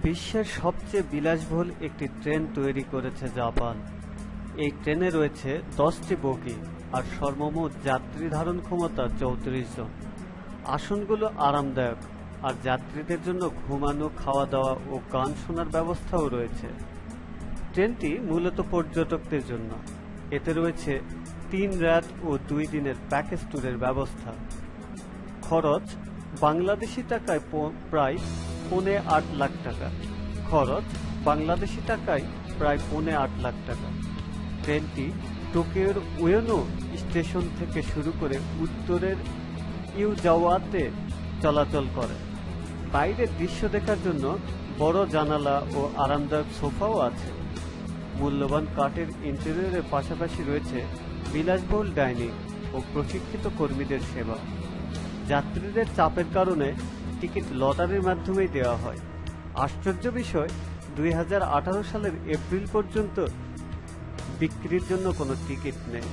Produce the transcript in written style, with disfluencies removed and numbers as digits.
বিশ্বের সবচেয়ে বিলাসবহুল একটি ট্রেন তৈরি করেছে জাপান। এই ট্রেনে রয়েছে 10টি বগি আর সর্বমোট যাত্রী ধারণ ক্ষমতা 34 জন। আসনগুলো আরামদায়ক আর যাত্রীদের জন্য ঘুমানো, খাওয়া দাওয়া ও গান শোনার ব্যবস্থাও রয়েছে। ট্রেনটি মূলত পর্যটকদের জন্য। এতে রয়েছে 3 রাত ও 2 দিনের প্যাকেজ ট্যুরের ব্যবস্থা। খরচ বাংলাদেশি টাকায় প্রায় 8.5 লাখ টাকা। ট্রেনটি টোকিওর উয়েনো স্টেশন থেকে শুরু করে উত্তরের ইউজাওয়াতে চলাচল করে। বাইরের দৃশ্য দেখার জন্য বড় জানালা ও আরামদায়ক সোফাও আছে। মূল্যবান কাঠের ইন্টেরিয়রের পাশাপাশি রয়েছে বিলাসবহুল ডাইনিং ও প্রশিক্ষিত কর্মীদের সেবা। যাত্রীদের চাপের কারণে টিকিট লটারির মাধ্যমেই দেওয়া হয়। আশ্চর্য বিষয়, 2018 সালের এপ্রিল পর্যন্ত বিক্রির জন্য কোনো টিকিট নেই।